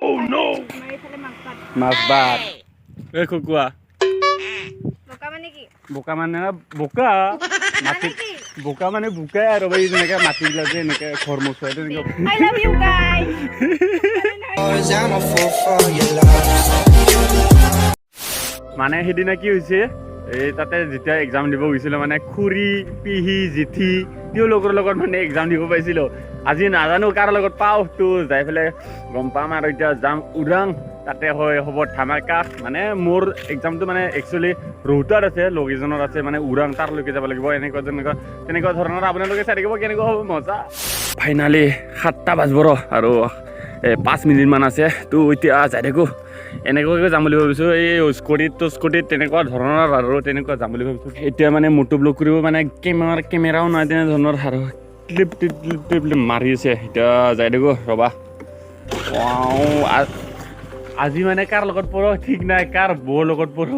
Oh no! Masbat. Kukuah. Buka mana buka mati buka mana buka আৰু এই যেনেকৈ মাটি গিলা যে এনেকৈ ঘৰ মুচা এইটো I love you guys. মানে সেইদিনা কি হৈছে এই তাতে যেতিয়া এক্সাম দিব গৈছিল মানে খুৰী পিহি জিঠি তেওঁলোকৰ লগত মানে এক্সাম দিব পাইছিলোঁ আজি নাজানো কাৰ লগত পাওঁ তো যাই পেলাই গম পাম আৰু এতিয়া যাম ওৰাং তাতে হয় হ'ব ধামাকা মানে মোৰ এক্সামটো মানে একচুৱেলি ৰোহতাত আছে লগ এজনৰ আছে মানে ওৰাং তাৰলৈকে যাব লাগিব তেনেকুৱা ধৰণৰ আপোনালোকে চাই থাকিব কেনেকুৱা হ'ব মজা ফাইনেলি 7টা বাজিব আৰু 5 মিনিটমান আছে তো এতিয়া যাই থাকোঁ এনেকুৱাকৈ যাম বুলি ভাবিছোঁ এই স্কুটিত তেনেকুৱা ধৰণৰ আৰু তেনেকুৱা যাম বুলি ভাবিছোঁ এতিয়া মানে মোটো ব্লগ কৰিব মানে কেমেৰাও নাই তেনেধৰণৰ আৰু ক্লিপ মাৰি আছে এতিয়া যাই থাকোঁ ৰ'বা আজি মানে কাৰ লগত পঢ়ো ঠিক নাই কাৰ বৌৰ লগত পঢ়ো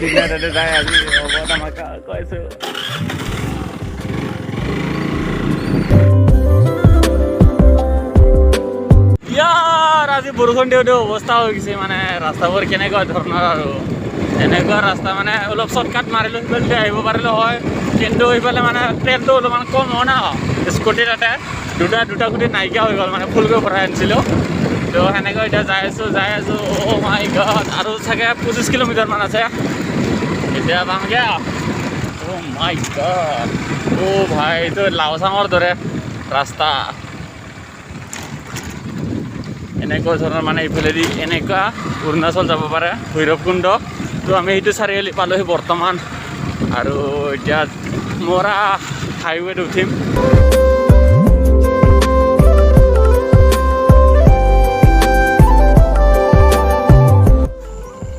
ঠিক নাই তাতে যায় আজি আমাক কৈছোঁ ইয়াৰ আজি বৰষুণ দিওঁ অৱস্থা হৈ গৈছে মানে ৰাস্তাবোৰ কেনেকুৱা ধৰণৰ আৰু এনেকুৱা ৰাস্তা মানে অলপ শ্বৰ্টকাট মাৰিলোঁ সিফালে আহিব পাৰিলোঁ হয় কিন্তু এইফালে মানে ট্ৰেইনটো অলপমান কম হয় না স্কুটি তাতে দুটা গুটি নাইকিয়া হৈ গ'ল মানে ফুলকৈ ভৰাই আনিছিলোঁ তো সেনেকৈ এতিয়া যাই আছোঁ অ' মাই গড আৰু চাগে 25 কিলোমিটাৰমান আছে এতিয়া পামগৈ অ' মাই গড অ' ভাই এইটো লাওচাঙৰ দৰে ৰাস্তা এনেকুৱা ধৰণৰ মানে ইফালেদি এনেকুৱা অৰুণাচল যাব পাৰে ভৈৰৱকুণ্ড তো আমি সেইটো চাৰিআলি পালোহি বৰ্তমান আৰু এতিয়া মৰা হাইৱেত উঠিম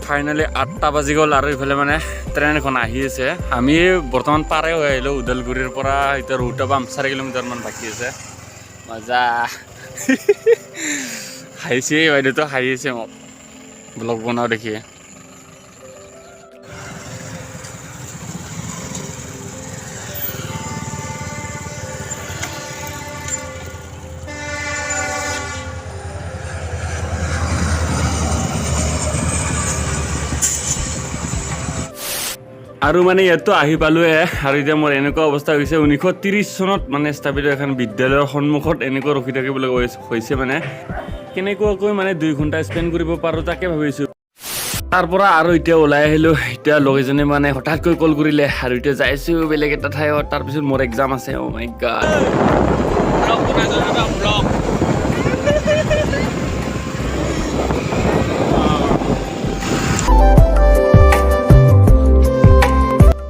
ফাইনেলি 8টা বাজি গ'ল আৰু ইফালে মানে ট্ৰেইন এখন আহি আছে আমি বৰ্তমান পাৰে হৈ আহিলোঁ ওদালগুৰিৰ পৰা এতিয়া ৰোহতা পাম 4 কিলোমিটাৰমান বাকী আছে মজা হাঁহিছে বাইদেউতো হাঁহিছে মোক ব্লগ বনাওঁ দেখি আৰু মানে ইয়াতো আহি পালোঁৱে আৰু এতিয়া মোৰ এনেকুৱা অৱস্থা হৈছে 1930 চনত মানে স্থাপিত এখন বিদ্যালয়ৰ সন্মুখত এনেকুৱা ৰখি থাকিবলৈ হৈছে মানে কেনেকুৱাকৈ মানে 2 ঘণ্টা স্পেণ্ড কৰিব পাৰোঁ তাকে ভাবিছোঁ তাৰ পৰা আৰু এতিয়া ওলাই আহিলোঁ এতিয়া লগ এজনে মানে হঠাৎকৈ কল কৰিলে আৰু এতিয়া যাইছোঁ বেলেগ এটা ঠাইত তাৰপিছত মোৰ এক্সাম আছে অ' মাই গড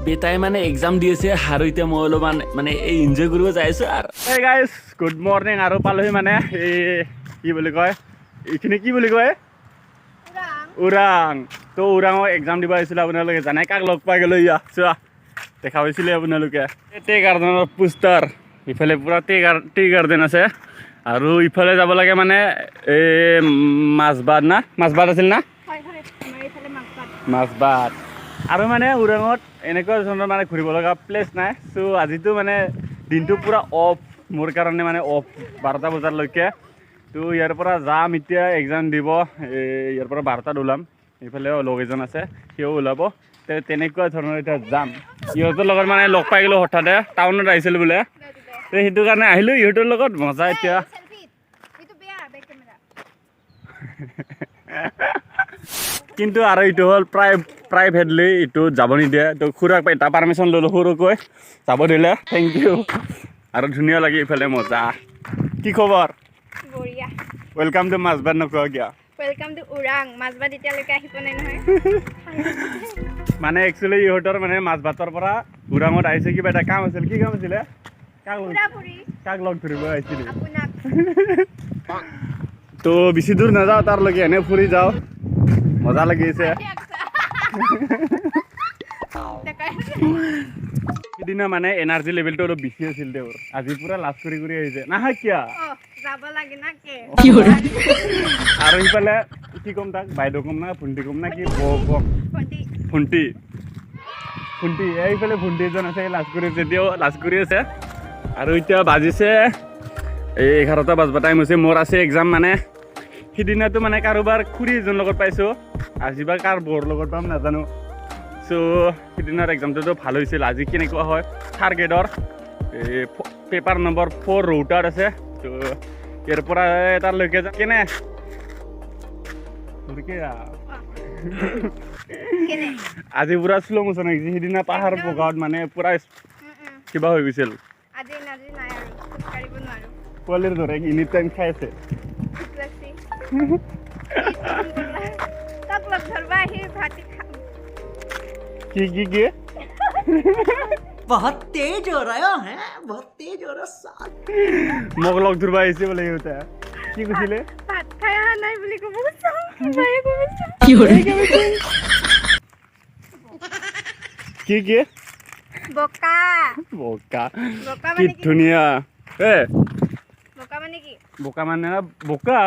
বেটাই মানে এক্সাম দি আছে আৰু এতিয়া মই অলপমান মানে এই এনজয় কৰিব যাই আছোঁ আৰু এই গাইজ গুড মৰ্ণিং আৰু পালোহি মানে এই কি বুলি কয় এইখিনি কি বুলি কয় ওৰাং তো ওৰাঙৰ এক্সাম দিব আহিছিলে আপোনালোকে জানে কাক লগ পাই গ'লোঁ ইয়া চোৱা দেখা পাইছিলে আপোনালোকে টি গাৰ্ডেনৰ পোষ্টাৰ ইফালে পূৰা টি গাৰ্ডেন আছে আৰু ইফালে যাব লাগে মানে এই মাছবাদ আছিল না মাছবাদ আৰু মানে ওৰাঙত এনেকুৱা ধৰণৰ মানে ঘূৰিব লগা প্লেচ নাই চ' আজিতো মানে দিনটো পূৰা অফ মোৰ কাৰণে মানে অফ 12টা বজালৈকে তো ইয়াৰ পৰা যাম এতিয়া এক্সাম দিব ইয়াৰ পৰা 12টাত ওলাম এইফালে লগ এজন আছে সিও ওলাব তেনেকুৱা ধৰণৰ এতিয়া যাম ইহঁতৰ লগত মানে লগ পাই গ'লোঁ হঠাতে টাউনত আহিছিলোঁ বোলে তো সেইটো কাৰণে আহিলোঁ ইহঁতৰ লগত মজা এতিয়া কিন্তু আৰু এইটো হ'ল প্ৰাইভেটলি এইটো যাব নিদিয়ে তো খুৰাক এটা পাৰ্মিশ্যন ল'লোঁ সৰুকৈ যাব দিলে থেংক ইউ আৰু ধুনীয়া লাগে ইফালে মজা কি খবৰ ৱেলকাম টু মাছবাদ নকওঁ কিয় ৱেলকাম টু ওৰাং মাছবাদ এতিয়ালৈকে আহি পোৱা নাই নহয় মানে একচুৱেলি ইহঁতৰ মানে মাছবাদৰ পৰা ওৰাঙত আহিছে কিবা এটা কাম আছিল কি কাম আছিলে কাক লগ ধৰিব আহিছিল তো বেছি দূৰ নাযাওঁ তাৰলৈকে এনে ফুৰি যাওঁ মজা লাগিছে সিদিনা মানে এনাৰ্জি লেভেলটো অলপ বেছি আছিল তেওঁৰ আজি পুৰা লাজ কৰি আহিছে নাহা কিয় আৰু সিফালে কি ক'ম তাক বাইদেউ ক'ম না ভণ্টি ক'ম না কি ভণ্টি এইফালে ভণ্টি এজন আছে লাজ কৰি আছে এতিয়াও লাজ কৰি আছে আৰু এতিয়া বাজিছে এই 11টা বাজবা টাইম হৈছে মোৰ আছে এক্সাম মানে সিদিনাটো মানে কাৰোবাৰ খুৰী এজন লগত পাইছোঁ আজি বা কাৰ বৰ লগত পাম নাজানো চ' সিদিনাৰ এক্সামটোতো ভাল হৈছিল আজি কেনেকুৱা হয় থাৰ্ড গ্ৰেডৰ এই পেপাৰ নম্বৰ 4 ৰোটাৰ আছে ত' ইয়াৰ পৰা তালৈকে যাম কেনে কেনে আজি পুৰা শ্ল' মোচন আহিছে সিদিনা পাহাৰ বগাত মানে পুৰা কিবা হৈ গৈছিল আজি নাই আৰু খোজকাঢ়িব নোৱাৰো পোৱালিৰ দৰে এনি টাইম খাই আছে ভোক লাগছি তাক লগ ধৰবা আহি ভাতি খাম কি बहुत तेज हो रहा है बहुत तेज हो रहा साथ মোক লগ ধৰবা আহিছে বোলে সিহঁতে কি কৈছিলে ভাত খাই অহা নাই বুলি ক'ব চাওঁ বায়ে ক'ব চাওঁ কি বোকা বোকা বোকা কি মানে কি ধুনীয়া বোকা মানে কি বোকা মানে বোকা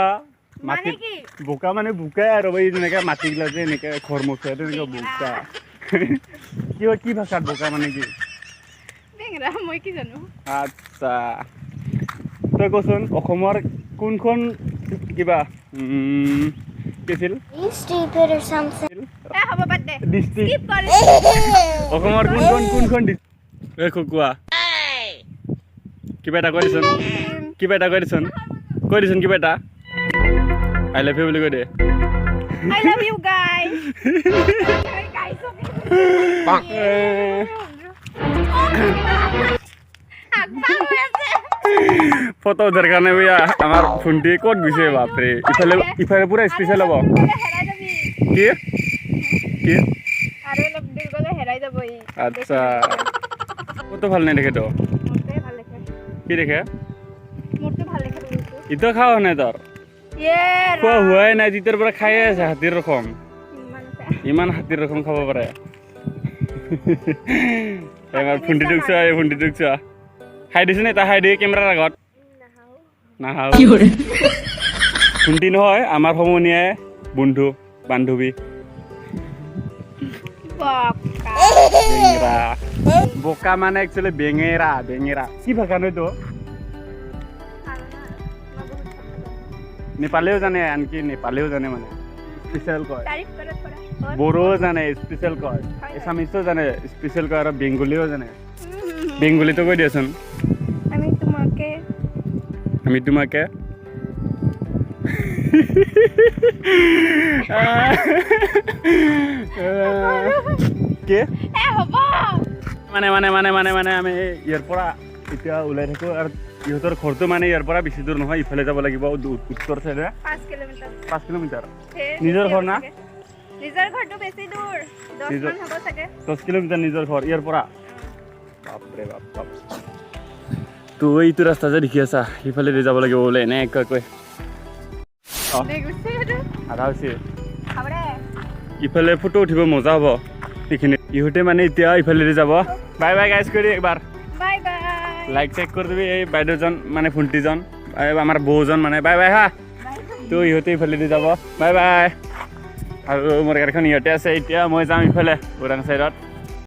মানে কি বোকা মানে বোকাই আৰু এই যেনেকৈ মাটিগিলা যে এনেকৈ ঘৰ মোচা তেনেকুৱা বোকা কি ভাষাত বোকা মানে কি বেঙেৰা মই কি জানো আচ্ছা তই কচোন অসমৰ কোনখন কিবা কি আছিল Stupid or something. হ'ব বাদ দে ডিষ্ট্ৰিক্ট স্কিপ কৰে অসমৰ কোনখন কোৱা কিবা এটা কৈ দিচোন কিবা এটা কৈ দিচোন কিবা এটা আই লাভ ইউ বুলি কৈ দে I love you guys guys photo উঠাৰ কাৰণে ভৈয়া আমাৰ ভণ্টি ক'ত গৈছে বাপৰে ইফালে পুৰা স্পেচিয়েল হ'ব কি আৰু অলপ দেৰি গ'লে হেৰাই যাব ই আচ্ছা ক'তো ভাল নাই দেখে তো মোৰটোৱে ভাল দেখে কি দেখে মোৰটো ভাল দেখে ইটো খাওঁ নাই তোৰ খোৱা হোৱাই নাই তেতিয়াৰ পৰা খায়ে আছে হাতীৰ ৰকম ইমান হাতীৰ ৰকম খাব পাৰে এবাৰ ভণ্টিটোক চোৱা খাই দিছে নে তাই খাই দিয়ে কেমেৰাৰ আগত নাখাওঁ ভণ্টি নহয় আমাৰ সমনীয়াই বন্ধু বান্ধৱী বেঙেৰা বোকা মানে একচুৱেলি বেঙেৰা কি ভাষা নয়তো নেপালীও জানে আনকি নেপালীও জানে মানে স্পেচিয়েল কয় বড়োও জানে স্পেচিয়েল কয় এছামিছো জানে স্পেচিয়েল কয় আৰু বেংগলীও জানে বেংগলীটো কৈ দিয়াচোন আমি তোমাকে কি মানে আমি ইয়াৰ পৰা এতিয়া ওলাই থাকো আৰু ইহঁতৰ ঘৰটো মানে ইয়াৰ পৰা বেছি দূৰ নহয় ইফালে যাব লাগিব উত্তৰ চাইডে 5 কিলোমিটাৰ নিজৰ ঘৰ না নিজৰ ঘৰটো বেছি দূৰ 10 মান হ'ব চাগে 10 কিলোমিটাৰ নিজৰ ঘৰ ইয়াৰ পৰা বাপৰে বাপ তো এইটো ৰাস্তা যে দেখি আছা ইফালে যাব লাগিব বোলে এনেকৈ আধা হৈছে ইফালে ফটো উঠিব মজা হ'ব সেইখিনি ইহঁতে মানে এতিয়া ইফালে যাব বাই বাই গাইজ কৰি একবাৰ বাই বাই লাইক চেক কৰি দিবি এই বাইদেউজন মানে ভণ্টিজন আমাৰ বৌজন মানে বাই বাই হা তো ইহঁতে ইফালে যাব বাই বাই আৰু মোৰ গাড়ীখন ইহঁতে আছে এতিয়া মই যাম ইফালে ওৰাং চাইডত